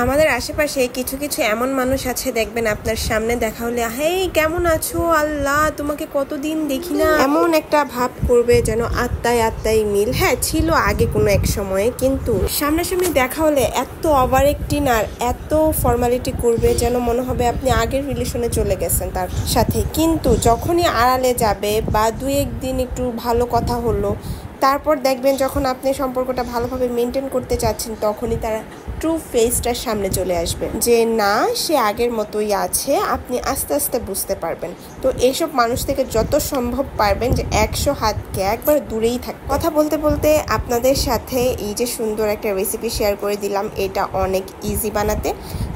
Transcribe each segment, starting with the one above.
আমাদের আশেপাশে কিছু কিছু এমন মানুষ আছে, দেখবেন আপনার সামনে দেখা হলে হেই কেমন আছো, আল্লাহ তোমাকে কতদিন দেখি না, এমন একটা ভাব করবে যেন আত্মায় আত্মায় মিল। হ্যাঁ ছিল আগে কোনো এক সময়ে, কিন্তু সামনাসামনি দেখা হলে এত ওভার অ্যাক্টিং আর এত ফর্মালিটি করবে যেন মনে হবে আপনি আগের রিলেশনে চলে গেছেন তার সাথে। কিন্তু যখনই আড়ালে যাবে বা দুই একদিন একটু ভালো কথা হলো, তারপর দেখবেন যখন আপনি সম্পর্কটা ভালোভাবে মেনটেন করতে চাচ্ছেন, তখনই তারা ট্রু ফেসটার সামনে চলে আসবে যে না সে আগের মতোই আছে। আপনি আস্তে আস্তে বুঝতে পারবেন। তো এইসব মানুষ থেকে যত সম্ভব পারবেন যে 100 হাতকে একবার দূরেই থাক। কথা বলতে বলতে আপনাদের সাথে এই যে সুন্দর একটা রেসিপি শেয়ার করে দিলাম, এটা অনেক ইজি বানাতে।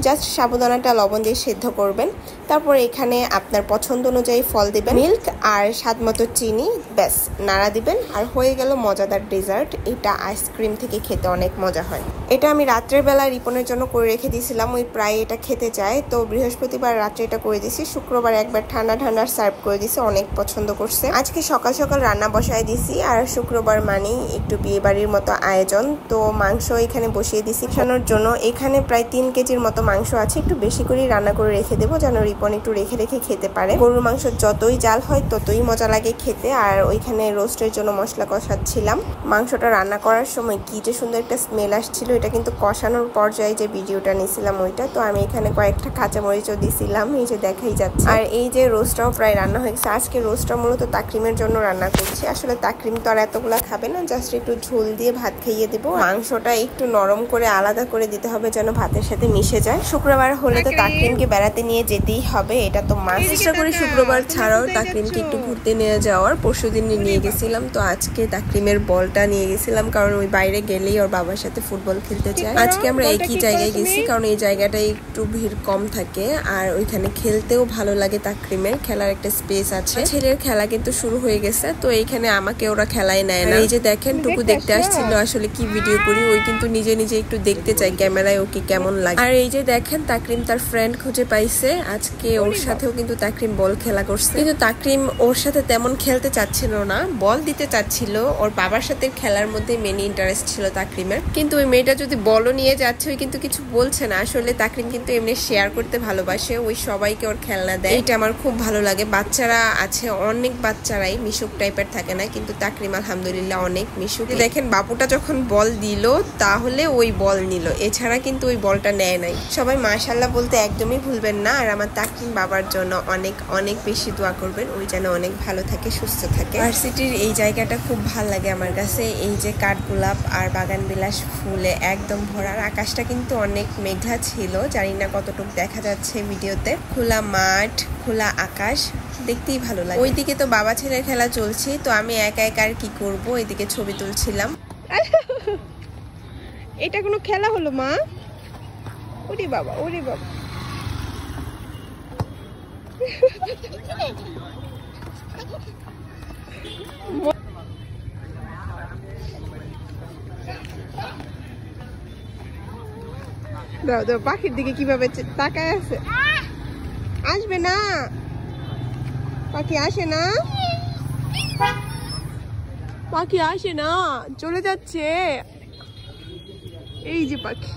জাস্ট সাবুদানাটা লবণ দিয়ে সেদ্ধ করবেন, তারপর এখানে আপনার পছন্দ অনুযায়ী ফল দিবেন, মিল্ক আর স্বাদ মতো চিনি, ব্যাস নাড়া দিবেন আর হয়ে গেল মজাদার ডেজার্ট। এটা আইসক্রিম থেকে খেতে অনেক মজা হয়। এটা আমি রাত্রের বেলা রিপনের জন্য করে রেখে দিয়েছিলাম, ওই প্রায় এটা খেতে চায়, তো বৃহস্পতিবার রাত্রে এটা করে দিছি, শুক্রবার একবার ঠান্ডা ঠান্ডা সার্ভ করে দিছি, অনেক পছন্দ করছে। আজকে সকাল সকাল রান্না বসায় দিছি, আর শুক্রবার মানেই একটু বিয়ে বাড়ির মতো আয়োজন, তো মাংস এখানে বসিয়ে দিছি খানোর জন্য। এখানে প্রায় 3 কেজির মতো মাংস আছে, একটু বেশি করে রান্না করে রেখে দেবো যেন রিপন একটু রেখে রেখে খেতে পারে। গরুর মাংস যতই জাল হয় ততই মজা লাগে খেতে। আর ওইখানে রোস্টের জন্য মশলা কষাচ্ছিলাম। মাংসটা রান্না করার সময় কি যে সুন্দর একটা স্মেল আসছিল, এটা কিন্তু কষানোর পর্যায়ে যে ভিডিওটা নিয়েছিলাম ওইটা। তো আমি এখানে কয়েকটা কাঁচামরিচও দিছিলাম, এই যে দেখাই যাচ্ছে। আর এই যে রোস্টটাও প্রায় রান্না হয়ে গেছে। আজকে রোস্টটা মূলত তাকরিমের জন্য রান্না করছি। আসলে তাকরিম তো আর এতগুলা খাবে না, জাস্ট একটু ঝোল দিয়ে ভাত খাইয়ে দেবো। মাংসটা একটু নরম করে আলাদা করে দিতে হবে যেন ভাতের সাথে মিশে যায়। শুক্রবার হলে তো তাকরিমকে বেড়াতে নিয়ে যেতেই হবে, এটা তো মাস্ট। চেষ্টা করি শুক্রবার ছাড়াও তাকরিমকে একটু ঘুরতে নিয়ে যাওয়ার। পরশুদিন নিয়ে গেছিলাম, তো আজকে তাকরিমের বলটা নিয়ে গেছিলাম, কারণ ওই বাইরে গেলেই ওর বাবার সাথে ফুটবল খেলতে চায়। আজকে আমরা একই জায়গায় গেছি, কারণ এই জায়গাটায় একটু ভিড় কম থাকে আর ওইখানে খেলতেও ভালো লাগে। তাকরিমের খেলার একটা স্পেস আছে। ছেলের খেলা কিন্তু শুরু হয়ে গেছে, তো এইখানে আমাকে ওরা খেলায় নেয় না। এই যে দেখেন টুকু দেখতে আসছিল আসলে কি ভিডিও করি, ওই কিন্তু নিজে নিজে একটু দেখতে চাই ক্যামেরায় ওকে কেমন লাগে। আর এই যে দেখেন তাকরিম তার ফ্রেন্ড খুঁজে পাইছে, আজকে ওর সাথেও কিন্তু তাকরিম বল খেলা করছে, কিন্তু তাকরিম ওর সাথে তেমন খেলতে চাচ্ছিল না, বল দিতে চাচ্ছিল। ওর বাবার সাথে খেলার মধ্যে মেনি ইন্টারেস্ট ছিল তাকরিমের, কিন্তু ওই মেয়েটা যদি বলও নিয়ে যাচ্ছে ওই কিন্তু কিছু বলছে না। আসলে তাকরিম কিন্তু এমনি শেয়ার করতে ভালোবাসে, ওই সবাইকে ওর খেলনা দেয়, এটা আমার খুব ভালো লাগে। বাচ্চারা আছে, অনেক বাচ্চারাই মিশুক টাইপের থাকে না, কিন্তু তাকরিম আলহামদুলিল্লাহ অনেক মিশুক। দেখেন বাবুটা যখন বল দিল তাহলে ওই বল নিল, এছাড়া কিন্তু ওই বলটা নেয় নাই। সবাই মাশাআল্লাহ বলতে একদমই ভুলবেন না। আর আমার তাকরিম বাবার জন্য অনেক অনেক বেশি দোয়া করবেন, ওই যেন অনেক ভালো থাকে, সুস্থ থাকে। ভার্সিটির এই জায়গাটা খুব ভালো লাগে আমার কাছে। এই যে কাঠগোলাপ আর বাগান বিলাস ফুলে একদম ভরা। আকাশটা কিন্তু অনেক মেঘলা ছিল, জানি না কতটুকু দেখা যাচ্ছে ভিডিওতে। খোলা মাঠ, খোলা আকাশ, দেখতেই ভালো লাগে। ওইদিকে তো বাবা ছেলের খেলা চলছে, তো আমি একা একা আর কি করবো, এদিকে ছবি তুলছিলাম। এটা কোনো খেলা হলো মা? ওরে বাবা, ওরে বাবা। দাও দাও, পাখির দিকে কিভাবে তাকায় আছে। আসবে না, পাখি আসে না, পাখি আসে না, চলে যাচ্ছে। এই যে পাখি।